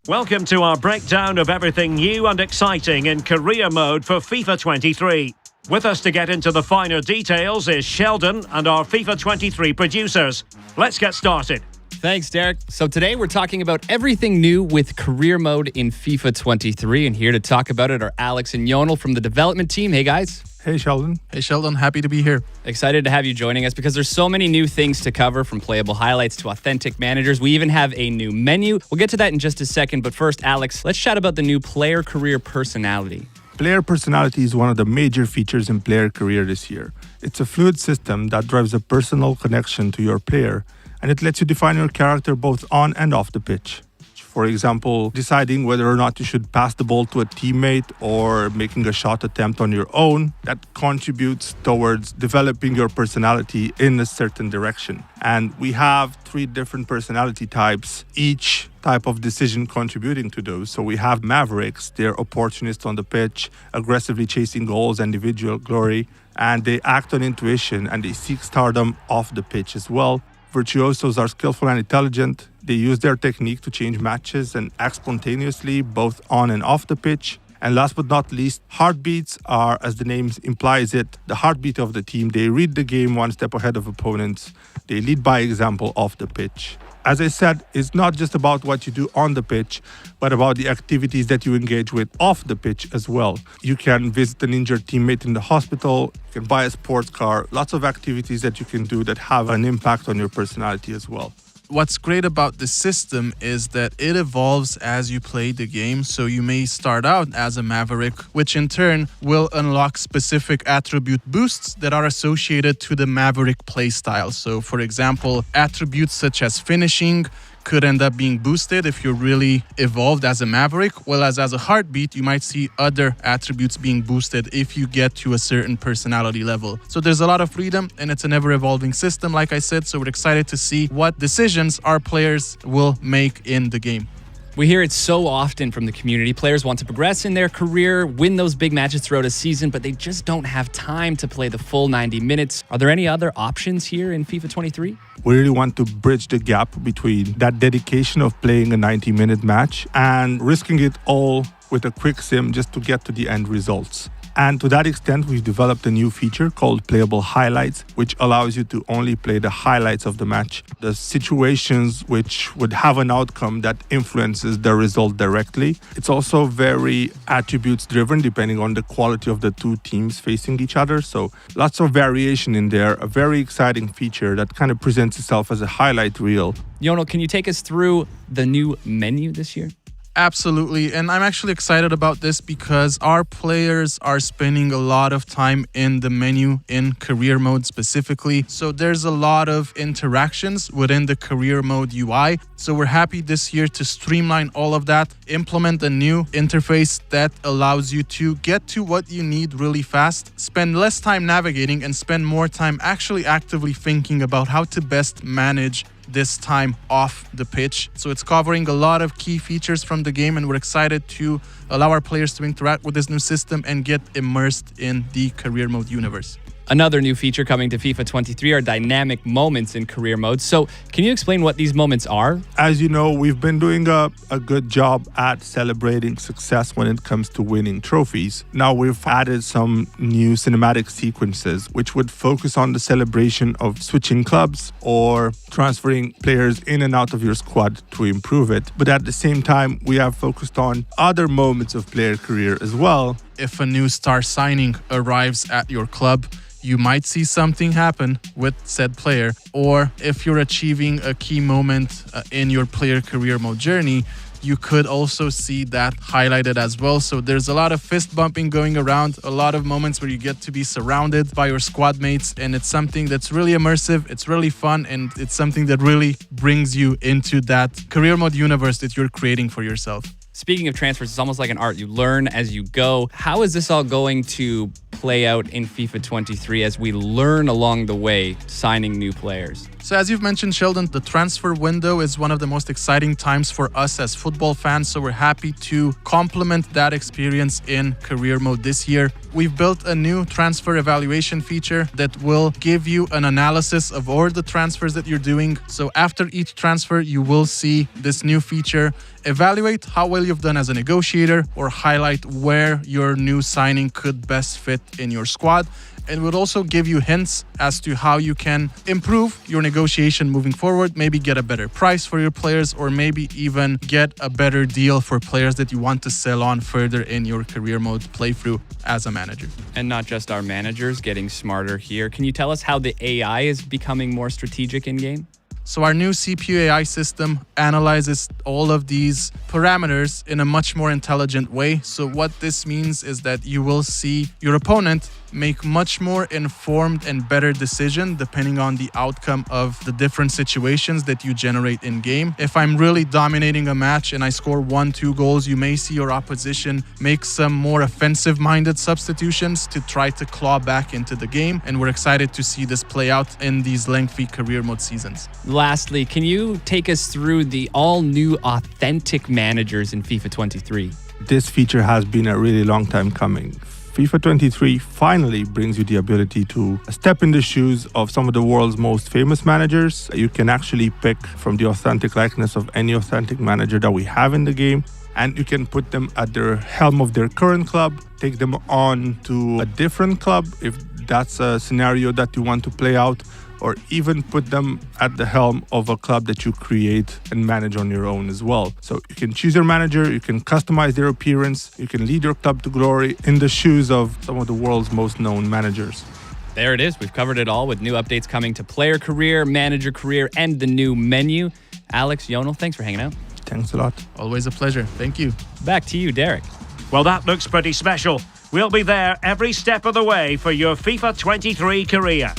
Welcome to our breakdown of everything new and exciting in career mode for FIFA 23. With us to get into the finer details is Sheldon and our FIFA 23 producers. Let's get started. Thanks, Derek. So today we're talking about everything new with career mode in FIFA 23. And here to talk about it are Alex and Jonel from the development team. Hey, guys. Hey, Sheldon. Hey, Sheldon. Happy to be here. Excited to have you joining us because there's so many new things to cover, from playable highlights to authentic managers. We even have a new menu. We'll get to that in just a second. But first, Alex, let's chat about the new player career personality. Player personality is one of the major features in player career this year. It's a fluid system that drives a personal connection to your player, and it lets you define your character both on and off the pitch. For example, deciding whether or not you should pass the ball to a teammate or making a shot attempt on your own, that contributes towards developing your personality in a certain direction. And we have 3 different personality types, each type of decision contributing to those. So we have Mavericks, they're opportunists on the pitch, aggressively chasing goals and individual glory, and they act on intuition and they seek stardom off the pitch as well. Virtuosos are skillful and intelligent. They use their technique to change matches and act spontaneously, both on and off the pitch. And last but not least, heartbeats are, as the name implies it, the heartbeat of the team. They read the game one step ahead of opponents. They lead by example off the pitch. As I said, it's not just about what you do on the pitch, but about the activities that you engage with off the pitch as well. You can visit an injured teammate in the hospital, you can buy a sports car, lots of activities that you can do that have an impact on your personality as well. What's great about the system is that it evolves as you play the game. So you may start out as a Maverick, which in turn will unlock specific attribute boosts that are associated to the Maverick playstyle. So for example, attributes such as finishing could end up being boosted if you're really evolved as a Maverick, whereas as a heartbeat, you might see other attributes being boosted if you get to a certain personality level. So there's a lot of freedom, and it's an ever-evolving system, like I said, so we're excited to see what decisions our players will make in the game. We hear it so often from the community. Players want to progress in their career, win those big matches throughout a season, but they just don't have time to play the full 90 minutes. Are there any other options here in FIFA 23? We really want to bridge the gap between that dedication of playing a 90-minute match and risking it all with a quick sim just to get to the end results. And to that extent, we've developed a new feature called Playable Highlights, which allows you to only play the highlights of the match, the situations which would have an outcome that influences the result directly. It's also very attributes driven, depending on the quality of the 2 teams facing each other. So lots of variation in there, a very exciting feature that kind of presents itself as a highlight reel. Jonel, can you take us through the new menu this year? Absolutely, and I'm actually excited about this because our players are spending a lot of time in the menu in career mode specifically. So there's a lot of interactions within the career mode UI. So we're happy this year to streamline all of that, implement a new interface that allows you to get to what you need really fast, spend less time navigating and spend more time actually actively thinking about how to best manage this time off the pitch. So it's covering a lot of key features from the game, and we're excited to allow our players to interact with this new system and get immersed in the career mode universe. Another new feature coming to FIFA 23 are dynamic moments in career mode. So can you explain what these moments are? As you know, we've been doing a good job at celebrating success when it comes to winning trophies. Now we've added some new cinematic sequences, which would focus on the celebration of switching clubs or transferring players in and out of your squad to improve it. But at the same time, we have focused on other moments of player career as well. If a new star signing arrives at your club, you might see something happen with said player, or if you're achieving a key moment in your player career mode journey, you could also see that highlighted as well. So there's a lot of fist bumping going around, a lot of moments where you get to be surrounded by your squad mates, and it's something that's really immersive, it's really fun, and it's something that really brings you into that career mode universe that you're creating for yourself. Speaking of transfers, it's almost like an art. You learn as you go. How is this all going to play out in FIFA 23 as we learn along the way signing new players? So as you've mentioned, Sheldon, the transfer window is one of the most exciting times for us as football fans, so we're happy to complement that experience in career mode this year. We've built a new transfer evaluation feature that will give you an analysis of all the transfers that you're doing. So after each transfer, you will see this new feature evaluate how well you've done as a negotiator or highlight where your new signing could best fit in your squad. It would also give you hints as to how you can improve your negotiation moving forward, maybe get a better price for your players, or maybe even get a better deal for players that you want to sell on further in your career mode playthrough as a manager. And not just our managers getting smarter here. Can you tell us how the AI is becoming more strategic in-game? So our new CPU AI system analyzes all of these parameters in a much more intelligent way. So what this means is that you will see your opponent make much more informed and better decision depending on the outcome of the different situations that you generate in game. If I'm really dominating a match and I score 1-2 goals, you may see your opposition make some more offensive-minded substitutions to try to claw back into the game, and we're excited to see this play out in these lengthy career mode seasons. Lastly, can you take us through the all-new authentic managers in FIFA 23? This feature has been a really long time coming. FIFA 23 finally brings you the ability to step in the shoes of some of the world's most famous managers. You can actually pick from the authentic likeness of any authentic manager that we have in the game, and you can put them at the helm of their current club, take them on to a different club if that's a scenario that you want to play out, or even put them at the helm of a club that you create and manage on your own as well. So you can choose your manager, you can customize their appearance, you can lead your club to glory in the shoes of some of the world's most known managers. There it is. We've covered it all with new updates coming to player career, manager career, and the new menu. Alex, Yonel, thanks for hanging out. Thanks a lot. Always a pleasure. Thank you. Back to you, Derek. Well, that looks pretty special. We'll be there every step of the way for your FIFA 23 career.